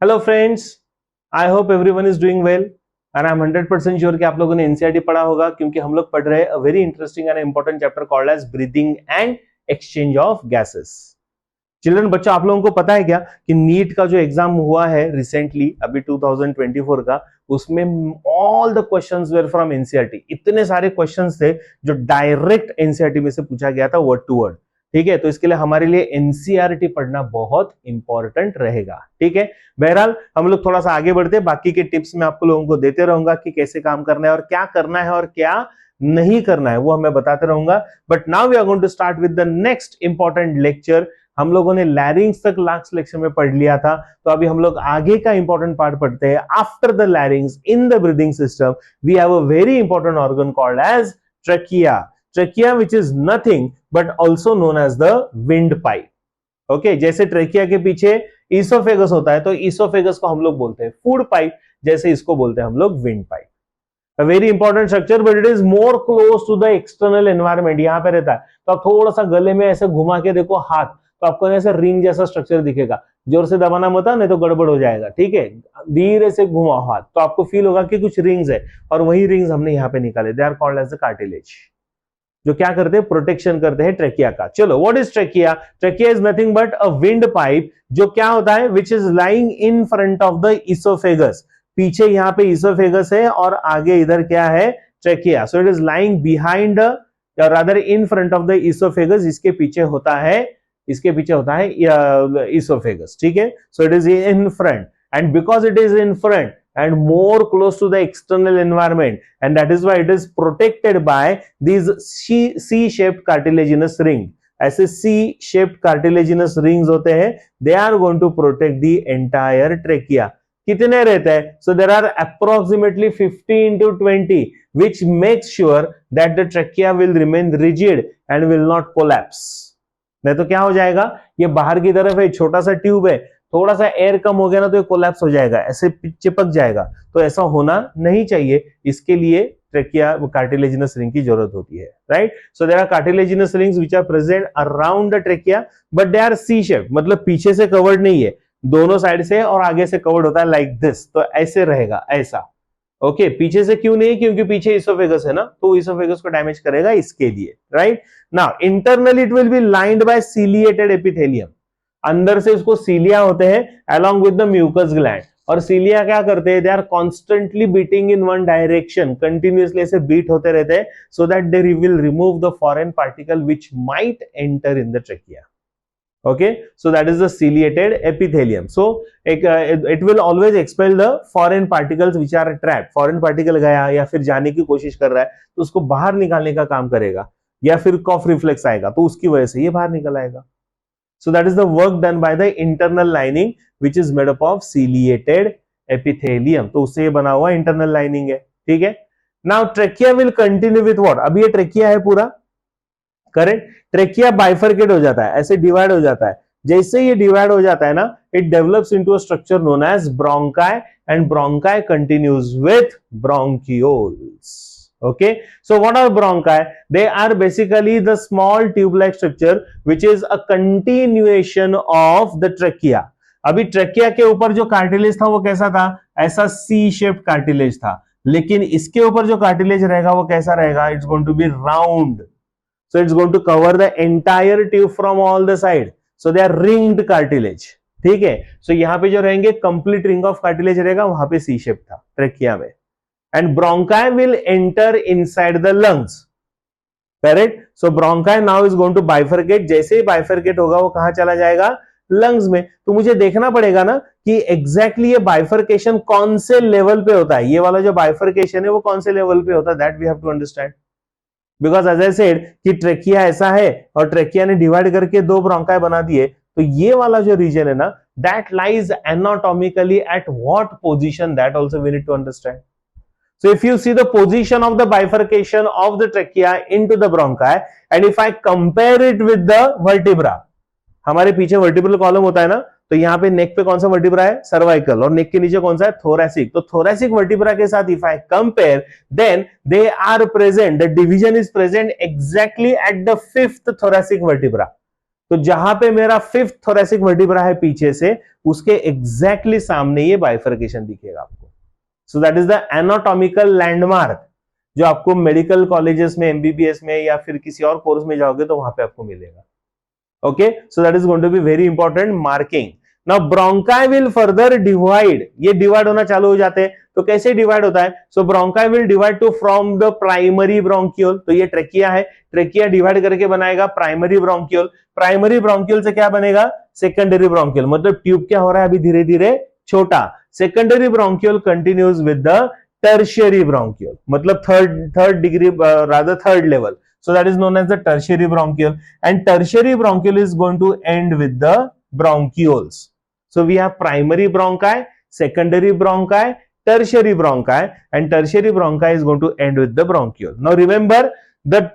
Hello friends, I hope everyone is doing well and I am 100% sure कि आप लोगों ने एनसीईआरटी पढ़ा होगा क्योंकि हम लोग पढ़ रहे हैं a very interesting and important chapter called as breathing and exchange of gases. Children, बच्चों, आप लोगों को पता है क्या कि नीट का जो एग्जाम हुआ है रिसेंटली अभी 2024 का, उसमें all the questions were from NCERT. इतने सारे क्वेश्चंस थे जो डायरेक्ट एनसीईआरटी में से पूछा गया था, वर्ड टू वर्ड। ठीक है, तो इसके लिए हमारे लिए एनसीईआरटी पढ़ना बहुत इंपॉर्टेंट रहेगा। ठीक है, बहरहाल हम लोग थोड़ा सा आगे बढ़ते, बाकी के टिप्स मैं आपको लोगों को देते रहूंगा कि कैसे काम करना है और क्या करना है और क्या नहीं करना है, वो मैं बताते रहूंगा। But now we are going to start with the next important lecture. हम लोगों ने लैरिंग्स तक लास्ट लेक्चर में पढ़ लिया था, तो अभी हम लोग आगे का इंपॉर्टेंट पार्ट पढ़ते हैं। After the larynx in the breathing system we have a very important organ called as trachea. Trachea which is nothing but also known as the wind pipe. Okay, जैसे ट्रेकिया के पीछे oesophagus होता है तो oesophagus को हम लोग बोलते हैं फूड पाइप, जैसे इसको बोलते हैं हम लोग wind pipe. A very important structure but it is more close to the external environment। यहाँ पे रहता है तो आप थोड़ा सा गले में ऐसे घुमा के देखो हाथ, तो आपको ऐसे रिंग जैसा स्ट्रक्चर दिखेगा। जोर से दबाना मत, नहीं तो गड़बड़ हो जाएगा। ठीक है, धीरे से घुमाओ हाथ तो आपको फील होगा कि कुछ रिंग्स है, और वही रिंग्स हमने यहाँ पे निकाले। They are called as the cartilage, जो क्या करते हैं, प्रोटेक्शन करते हैं ट्रेकिया का। चलो, what is trachea? Trachea is nothing but a wind pipe, जो क्या होता है, which is lying in front of the oesophagus. पीछे यहाँ पे ईसोफेगस है और आगे इधर क्या है, trachea. So it is lying behind rather in front of the oesophagus. इसके पीछे होता है ईसोफेगस। ठीक है, सो it is in front, and because it is in front and more close to the external environment, and that is why it is protected by these C-shaped cartilaginous ring। ऐसे C-shaped cartilaginous rings होते हैं, they are going to protect the entire trachea। कितने रहते हैं? So there are approximately 15 to 20 which makes sure that the trachea will remain rigid and will not collapse। नहीं तो क्या हो जाएगा, ये बाहर की तरफ है, छोटा सा ट्यूब है, थोड़ा सा एयर कम हो गया ना तो ये कोलैप्स हो जाएगा, ऐसे चिपक जाएगा। तो ऐसा होना नहीं चाहिए, इसके लिए ट्रेकिया कार्टिलेजिनस रिंग की जरूरत होती है। Right, so there are cartilaginous rings which are present around the trachea but they are C shape, मतलब पीछे से कवर्ड नहीं है, दोनों साइड से और आगे से कवर्ड होता है लाइक दिस। तो ऐसे रहेगा, ऐसा। ओके, पीछे से क्यों नहीं? क्योंकि पीछे इसोफेगस है ना, तो इसोफेगस को डैमेज करेगा, इसके लिए। Right, now internally it will B lined by ciliated epithelium. अंदर से उसको सीलिया होते हैं along with the mucus gland, और सीलिया क्या करते हैं, they are constantly beating in one direction, continuously ऐसे बीट होते रहते हैं, so that they will remove the foreign particle which might enter in the trachea. okay, so that is the ciliated epithelium। so it will always expel the foreign particles which are trapped। foreign particle गया या फिर जाने की कोशिश कर रहा है तो उसको बाहर निकालने का काम करेगा, या फिर कॉफ रिफ्लेक्स आएगा तो उसकी वजह से ये बाहर निकल आएगा। So that is the work done by the internal lining which is made up of ciliated epithelium। तो उससे ये बना हुआ internal lining है। ठीक है, now trachea will continue with what? अभी ये ट्रेकिया है पूरा, करेक्ट। ट्रेकिया बाइफरकेट हो जाता है, ऐसे डिवाइड हो जाता है। जैसे ये डिवाइड हो जाता है ना, it develops into a structure known as bronchi, and bronchi continues with bronchioles. Okay, so what are bronchi? They are basically the small tube-like structure which is a continuation of the trachea। अभी trachea के ऊपर जो cartilage था वो कैसा था, ऐसा C-shaped cartilage था, लेकिन इसके ऊपर जो कार्टिलेज रहेगा वो कैसा रहेगा, it's going to be round. So it's going to cover the entire tube from all the side, so they are ringed cartilage। ठीक है, so यहाँ पे जो रहेंगे कंप्लीट रिंग ऑफ कार्टिलेज रहेगा, वहां पे C शेप था ट्रेकिया में। and bronchi will enter inside the lungs। correct, so bronchi now is going to bifurcate। जैसे ही bifurcate होगा वो कहां चला जाएगा, लंग्स में। तो मुझे देखना पड़ेगा ना कि एग्जैक्टली ये बाइफर्केशन कौन से लेवल पे होता है, ये वाला जो बाइफर्केशन है वो कौन से लेवल पे होता है, that we have to understand. Because as I said कि ट्रेकिया ऐसा है और ट्रेकिया ने डिवाइड करके दो ब्रोंकाई बना दिए, तो ये वाला जो रीजन है ना, that lies anatomically at what position, that also we need to understand. So if you see the position of the bifurcation of the trachea into the bronchi, and if I compare it with the vertebra, हमारे पीछे vertebral column होता है ना, तो यहाँ पे नेक पे कौन सा वर्टिब्रा है, सर्वाइकल, और नेक के नीचे कौन सा है, थोरैसिक। तो थोरैसिक वर्टिब्रा के साथ if I compare, then they are present, the division is present exactly at the 5th thoracic vertebra. तो जहां पे मेरा फिफ्थ थोरेसिक वर्टिब्रा है पीछे से, उसके एग्जैक्टली सामने ये बाइफर्केशन दिखेगा आपको. सो that is the anatomical landmark जो आपको मेडिकल कॉलेजेस में, एमबीबीएस में या फिर किसी और कोर्स में जाओगे तो वहां पे आपको मिलेगा. Okay, so that is going to be very important marking. Now bronchi will further divide, ये डिवाइड होना चालू हो जाते हैं. तो कैसे डिवाइड होता है? So bronchi will divide to from the primary bronchiole. तो ये ट्रेकिया है, ट्रेकिया डिवाइड करके बनाएगा प्राइमरी ब्रोंक्यूल. प्राइमरी ब्रोंक्यूल से क्या बनेगा? Secondary bronchiole. मतलब ट्यूब क्या हो रहा है अभी धीरे धीरे छोटा. Secondary bronchiole continues with the tertiary bronchiole, मतलब third degree, rather third level. So that is known as the tertiary bronchiole, and tertiary bronchiole is going to end with the bronchioles. So we have primary bronchi, secondary bronchi, tertiary bronchi, and tertiary bronchi is going to end with the bronchiole. Now remember, the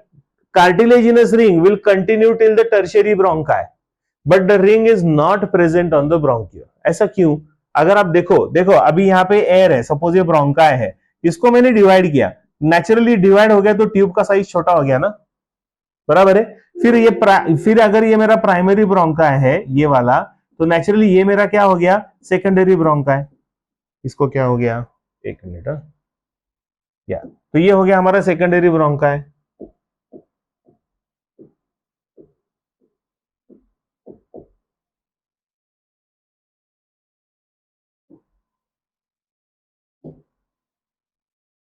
cartilaginous ring will continue till the tertiary bronchi, but the ring is not present on the bronchiole. ऐसा क्यों? अगर आप देखो अभी यहाँ पे air है, suppose ये ब्रोंकाई है, इसको मैंने डिवाइड किया, नेचुरली डिवाइड हो गया तो ट्यूब का साइज छोटा हो गया ना, बराबर है. फिर अगर ये मेरा प्राइमरी ब्रोंकाई है ये वाला, तो नेचुरली ये मेरा क्या हो गया? Secondary bronchi. इसको क्या हो गया? एक मिनट, या तो ये हो गया हमारा secondary bronchi.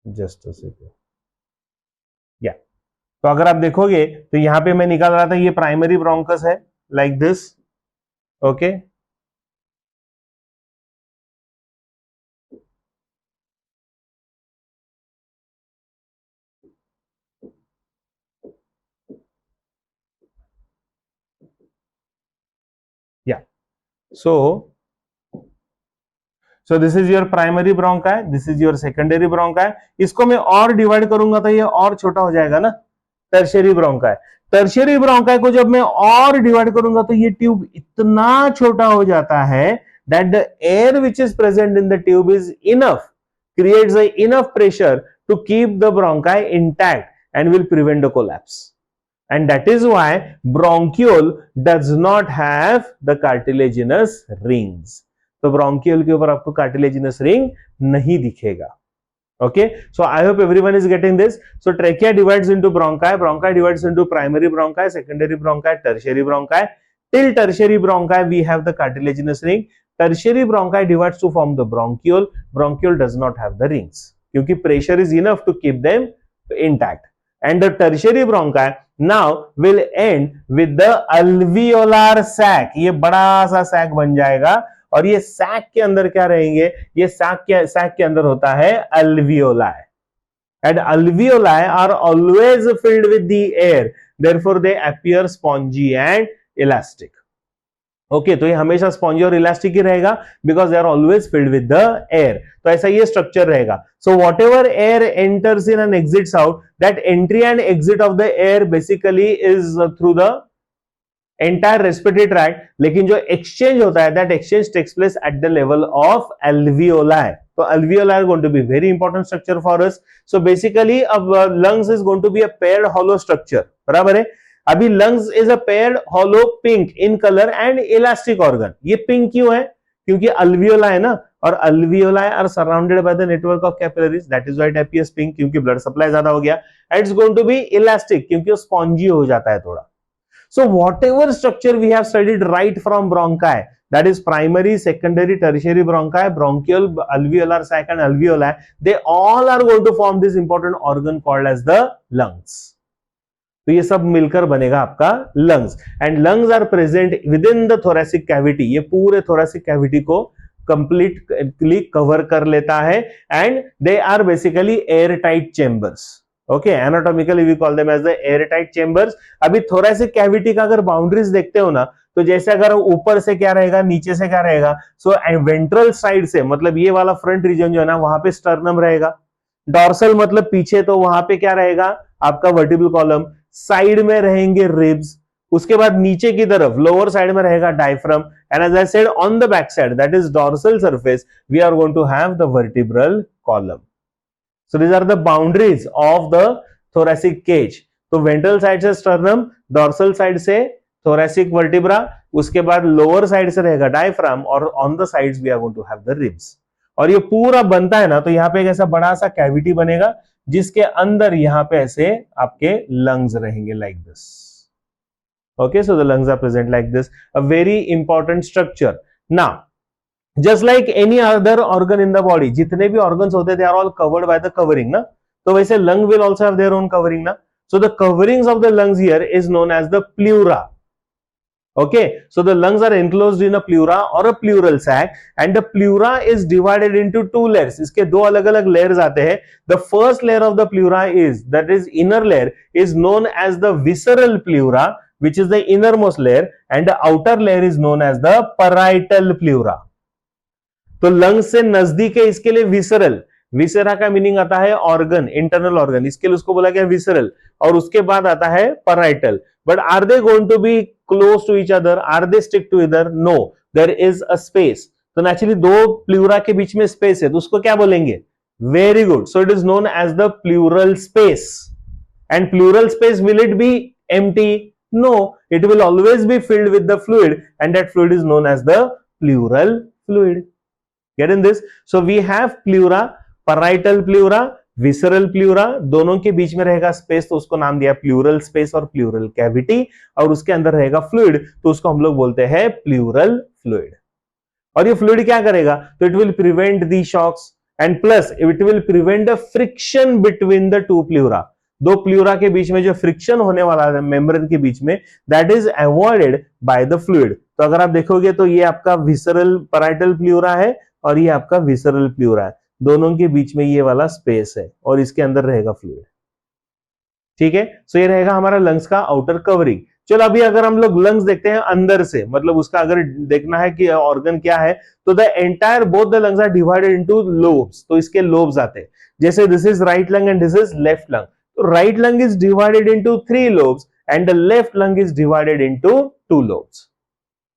Just a second, या तो अगर आप देखोगे तो यहां पे मैं निकाल रहा था, ये प्राइमरी ब्रोंकस है लाइक दिस. ओके, या सो this is your primary bronchi, this is your secondary bronchi. इसको मैं और डिवाइड करूंगा तो ये और छोटा हो जाएगा ना, टर्शियरी ब्रोंकाई. टर्शियरी ब्रोंकाई को जब मैं और डिवाइड करूंगा तो ये ट्यूब इतना छोटा हो जाता है that the air which is present in the tube is enough, creates a enough pressure to keep the bronchi intact and will prevent the collapse. And that is why bronchiole does not have the cartilaginous rings. तो bronchiole के ऊपर आपको cartilaginous ring नहीं दिखेगा. Okay, so I hope everyone is getting this. So trachea divides into bronchi, bronchi divides into primary bronchi, secondary bronchi, tertiary bronchi. Till tertiary bronchi we have the cartilaginous ring. Tertiary bronchi divides to form the bronchiole. Bronchiole does not have the rings क्योंकि pressure is enough to keep them intact. And the tertiary bronchi now will end with the alveolar sac. ये बड़ा सा sac बन जाएगा और ये sac के अंदर क्या रहेंगे? ये सैक के अंदर होता है alveoli. And alveoli are always filled with the air, therefore they appear spongy and elastic. Okay, तो ये हमेशा स्पॉन्जी और इलास्टिक ही रहेगा because they are always filled with the air. तो ऐसा ये स्ट्रक्चर रहेगा. So whatever air enters in and exits out, that entry and exit of the air basically is through the entire respiratory tract. लेकिन जो exchange होता है, that exchange takes place at the level of alveoli. तो alveoli are going to be very important structure for us. So basically अब lungs is going to be a paired hollow structure, बराबर है. अभी lungs is a paired hollow pink in color and elastic organ. ये pink क्यों है? क्योंकि alveoli है ना, और alveoli are surrounded by the network of capillaries, that is why it appears pink, क्योंकि blood supply ज्यादा हो गया. And it's going to be elastic क्योंकि spongy हो जाता है थोड़ा. So whatever structure we have studied right from bronchi, that is primary, secondary, tertiary bronchi, bronchiole, alveolar sac and alveoli, they all are going to form this important organ called as the lungs. तो ये सब मिलकर बनेगा आपका lungs. And lungs are present within the thoracic cavity. ये पूरे thoracic cavity को completely cover कर लेता है and they are basically airtight chambers. Okay, anatomically we call them as the airtight chambers. अभी thoracic cavity का अगर boundaries देखते हो ना, तो जैसे अगर ऊपर से क्या रहेगा, नीचे से क्या रहेगा, सो वेंट्रल साइड से, मतलब ये वाला फ्रंट रीजन जो है ना, वहां पे स्टर्नम रहेगा. डॉर्सल मतलब पीछे, तो वहां पे क्या रहेगा आपका वर्टिब्रल कॉलम. साइड में रहेंगे रिब्स. उसके बाद नीचे की तरफ लोअर साइड में रहेगा diaphragm. And as I said on the back side, that is dorsal surface, we are going to have the vertebral column. So these are the boundaries of the thoracic cage. तो ventral side से sternum, dorsal side से thoracic vertebra, उसके बाद lower side से रहेगा diaphragm, और on the sides we are going to have the ribs. और ये पूरा बनता है ना, तो यहाँ पे एक ऐसा बड़ा सा कैविटी बनेगा जिसके अंदर यहाँ पे ऐसे आपके लंग्स रहेंगे like this. Okay, so the lungs are present like this, a very important structure. Now just like any other organ in the body, जितने भी ऑर्गन्स होते हैं, are all covered by the covering ना, तो वैसे lung will also have their own covering ना। So the coverings of the lungs here is known as the pleura. Okay, so the lungs are enclosed in a pleura or a pleural sac, and the pleura is divided into two layers. इसके दो अलग अलग layers आते हैं. The first layer of the pleura is, that is inner layer, is known as the visceral pleura, which is the innermost layer, and the outer layer is known as the parietal pleura. तो lungs से नजदीक है इसके लिए visceral, viscera का meaning आता है organ, internal organ, इसके लिए उसको बोला गया विसरल, और उसके बाद आता है parietal. But are they going to be close to each other, are they stick to either? No, there is a space. तो नेचुरली दो प्लूरा के बीच में स्पेस है, तो उसको क्या बोलेंगे? Very good, so it is known as the pleural space. And pleural space, will it be empty? No, it will always be filled with the fluid, and that fluid is known as the pleural fluid. Get in this? So we have pleura, parietal pleura, visceral pleura, दोनों के बीच में रहेगा space, तो उसको नाम दिया plural space और प्लूरल कैविटी, और उसके अंदर रहेगा फ्लूइड, तो उसको हम लोग बोलते हैं प्लूरल फ्लूइड। और ये फ्लूइड क्या करेगा? तो it will prevent the shocks, and plus it will prevent the friction between the two pleura. दो प्लूरा के बीच में जो फ्रिक्शन होने वाला है मेम्ब्रेन के बीच में, that is avoided by the fluid. तो अगर आप देखोगे तो ये आपका विसरल पैराइटल प्लूरा है और ये आपका विसरल प्लूरा है, दोनों के बीच में ये वाला स्पेस है और इसके अंदर रहेगा फ्लूइड। ठीक है, सो ये रहेगा हमारा लंग्स का आउटर कवरिंग। चलो अभी अगर हम लोग लंग्स देखते हैं अंदर से, मतलब उसका अगर देखना है कि ऑर्गन क्या है, तो the entire both the lungs are divided into lobes, तो इसके लोब्स आते हैं। जैसे this is right lung and this is left lung, तो right lung is divided into 3 lobes and the left lung is divided into 2 lobes.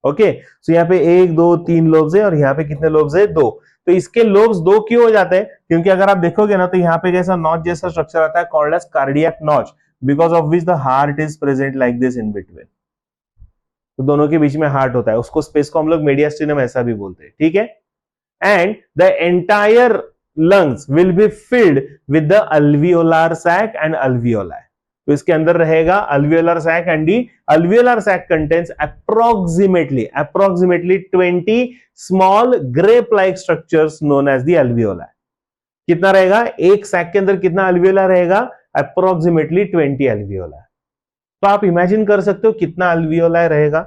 Okay, so यहाँ पे 1 2 3 lobes है, और यहाँ पे कितने लोब्स है? 2। तो इसके लोब्स 2 क्यों हो जाते हैं? क्योंकि अगर आप देखोगे ना, तो यहाँ पे कैसा नॉच जैसा स्ट्रक्चर आता है, called as cardiac notch, because of which the heart is present like this in between. तो दोनों के बीच में हार्ट होता है, उसको स्पेस को हम लोग मेडियास्टिनम ऐसा भी बोलते हैं। ठीक है, and the entire lungs will be filled with the alveolar sac and alveoli. तो इसके अंदर रहेगा alveolar sac, and the alveolar sac contains approximately 20 small grape-like structures known as the alveoli. कितना रहेगा? एक सैक के अंदर कितना alveola रहेगा? Approximately 20 alveoli. तो आप इमेजिन कर सकते हो कितना alveoli रहेगा।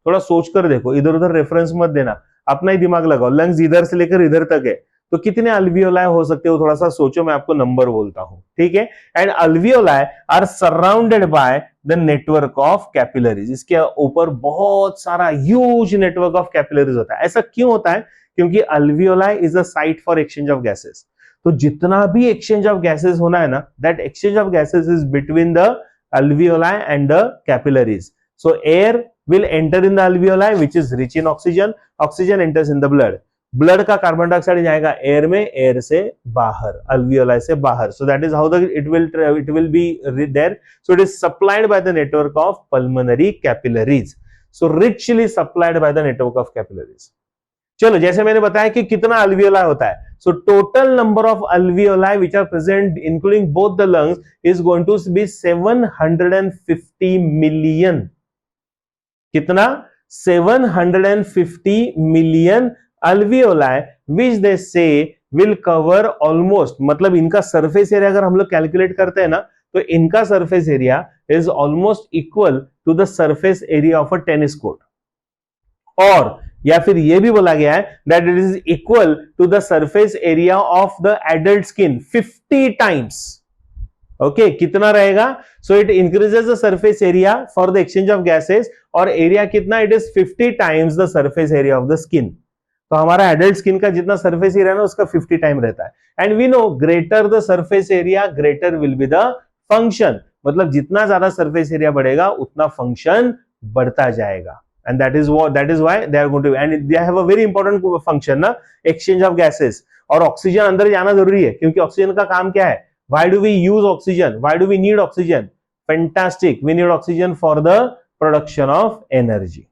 थोड़ा सोच कर देखो, इधर उधर रेफरेंस मत देना, अपना ही दिमाग लगाओ। लंग्स इधर से लेकर इधर तक है, तो कितने अल्वियोलाई हो सकते हो? थोड़ा सा सोचो, मैं आपको नंबर बोलता हूं। ठीक है, and alveoli are surrounded by the network of capillaries. इसके ऊपर बहुत सारा ह्यूज नेटवर्क ऑफ कैपिलरीज होता है। ऐसा क्यों होता है? क्योंकि alveoli is a site for exchange of gases. तो जितना भी एक्सचेंज ऑफ गैसेस होना है ना, that exchange of gases is between the alveoli and the capillaries. So air will enter in the alveoli which is rich in oxygen, oxygen enters in the blood, blood का carbon dioxide जाएगा air में, air से बाहर, alveoli से बाहर। So that is how the it will be there. So it is supplied by the network of pulmonary capillaries, so richly supplied by the network of capillaries. चलो, जैसे मैंने बताया कि कितना अल्वियोलाई होता है, so total number of alveoli which are present including both the lungs is going to be 750 million. कितना? 750 million alveoli, which they say will cover almost, मतलब इनका सरफेस एरिया अगर हम लोग कैलकुलेट करते हैं ना, तो इनका surface area is almost equal to the surface area of a tennis court, और या फिर ये भी बोला गया है that it is equal to the surface area of the adult skin 50 times. Okay, कितना रहेगा? So it increases the surface area for the exchange of gases, और एरिया कितना? It is 50 times the surface area of the skin. तो हमारा adult skin का जितना surface area ना, उसका 50 टाइम रहता है। And we know greater the surface area greater will be the function, मतलब जितना ज्यादा सरफेस एरिया बढ़ेगा उतना फंक्शन बढ़ता जाएगा। And that is why they are going to, and they have a very important function ना, exchange of gases। और oxygen अंदर जाना जरूरी है, क्योंकि ऑक्सीजन का काम क्या है? Why do we use oxygen? Why do we need oxygen? Fantastic, we need oxygen for the production of energy.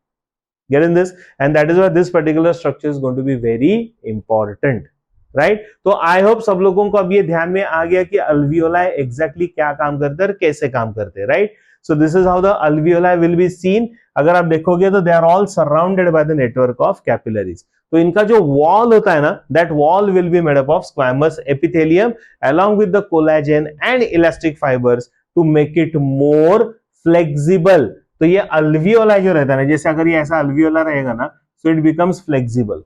Get in this? And that is why this particular structure is going to be very important. Right तो I hope सब लोगों को अब ये ध्यान में आ गया कि अल्वियोलाई एग्जैक्टली क्या काम करते हैं और कैसे काम करते हैं, right? So this is how the alveoli will be seen. अगर आप देखोगे तो they are all surrounded by the network of capillaries. तो इनका जो वॉल होता है ना, that wall will be made up of squamous epithelium along with the collagen and elastic fibres to make it more flexible. तो ये alveoli जो रहता है ना, जैसे अगर ये ऐसा अल्वियोला रहेगा ना, so it becomes flexible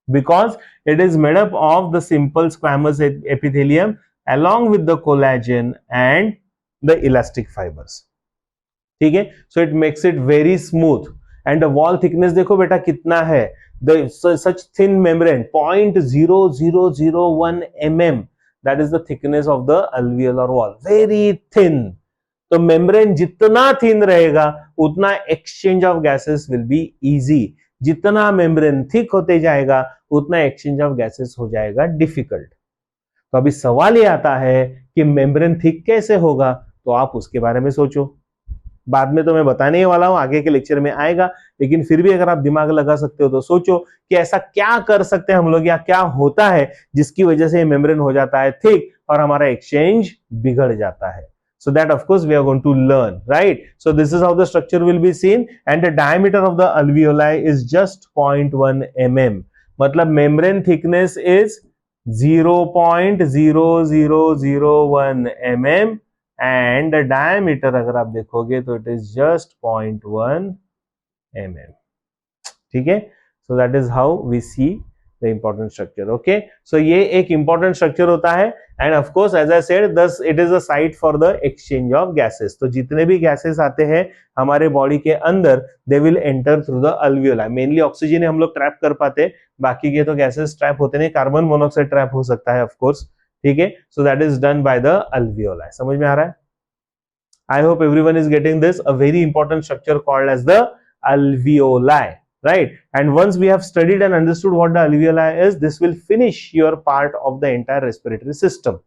because it is made up of the simple squamous epithelium along with the collagen and the elastic fibers. ठीक है? So it makes it very smooth and the wall thickness देखो बेटा कितना है, the such thin membrane 0.0001 mm, that is the thickness of the alveolar wall, very thin. तो membrane जितना thin रहेगा उतना exchange of gases will be easy. जितना membrane thick होते जाएगा उतना एक्सचेंज ऑफ गैसेस हो जाएगा डिफिकल्ट. तो अभी सवाल ये आता है कि मेम्ब्रेन थिक कैसे होगा, तो आप उसके बारे में सोचो. बाद में तो मैं बताने ही वाला हूं, आगे के लेक्चर में आएगा, लेकिन फिर भी अगर आप दिमाग लगा सकते हो तो सोचो कि ऐसा क्या कर सकते हैं हम लोग या क्या होता है जिसकी वजह से मेम्ब्रेन हो जाता है थिक और हमारा एक्सचेंज बिगड़ जाता है. So that of course we are going to learn, right? So this is how the structure will be seen, and the diameter of the alveoli is just 0.1 mm. मतलब membrane thickness is 0.0001 mm and the diameter अगर आप देखोगे तो it is just 0.1 mm. ठीक है? So that is how we see the important structure. Okay, so ये एक important structure होता है and of course as I said thus it is a site for the exchange of gases. तो जितने भी gases आते हैं हमारे body के अंदर they will enter through the alveoli. Mainly oxygen हम लोग trap कर पाते, बाकी के तो gases trap होते नहीं, कार्बन मोनोऑक्साइड trap हो सकता है of course. ठीक है? So that is done by the alveoli. समझ में आ रहा है? I hope everyone is getting this. A very important structure called as the alveoli. Right, and once we have studied and understood what the alveoli is, this will finish your part of the entire respiratory system.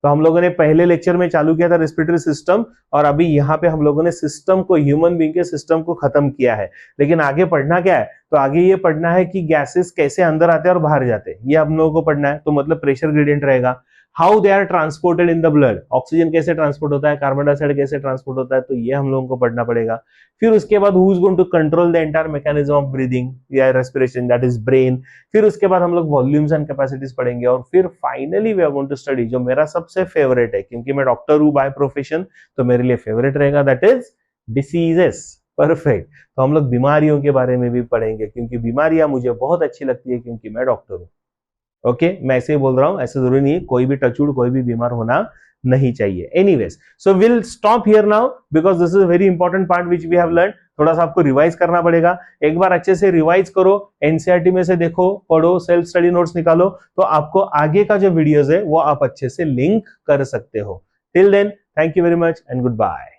तो हम लोगों ने पहले lecture में चालू किया था respiratory system और अभी यहाँ पे हम लोगों ने सिस्टम को, ह्यूमन बीइंग के सिस्टम को खत्म किया है. लेकिन आगे पढ़ना क्या है, तो आगे ये पढ़ना है कि गैसेस कैसे अंदर आते हैं और बाहर जाते हैं, ये हम लोगों को पढ़ना है. तो मतलब प्रेशर ग्रेडियंट रहेगा, how they are transported in the blood, oxygen कैसे ट्रांसपोर्ट होता है, कार्बन डाइऑक्साइड कैसे ट्रांसपोर्ट होता है, तो ये हम लोगों को पढ़ना पड़ेगा. फिर उसके बाद who is going to control the entire mechanism of breathing या रेस्पिरेशन, दैट इज ब्रेन. फिर उसके बाद हम लोग वॉल्यूम्स एंड कैपेसिटीज पढ़ेंगे और फिर finally we are going to study जो मेरा सबसे फेवरेट है, क्योंकि मैं डॉक्टर हूं बाय प्रोफेशन, तो मेरे लिए फेवरेट रहेगा, दैट इज डिसीजेस. परफेक्ट. तो हम लोग बीमारियों के बारे में भी पढ़ेंगे, क्योंकि बीमारियां मुझे बहुत अच्छी लगती है क्योंकि मैं डॉक्टर हूं. ओके, मैं ऐसे ही बोल रहा हूं, ऐसे जरूरी नहीं है, कोई भी टचवुड कोई भी बीमार होना नहीं चाहिए. Anyways, so will stop here now because this is a very important part which we have learn. थोड़ा सा आपको रिवाइज करना पड़ेगा, एक बार अच्छे से रिवाइज करो, एनसीईआरटी में से देखो, पढ़ो, सेल्फ स्टडी नोट्स निकालो, तो आपको आगे का जो वीडियोस है वो आप अच्छे से लिंक कर सकते हो. Till then, thank you very much and good bye.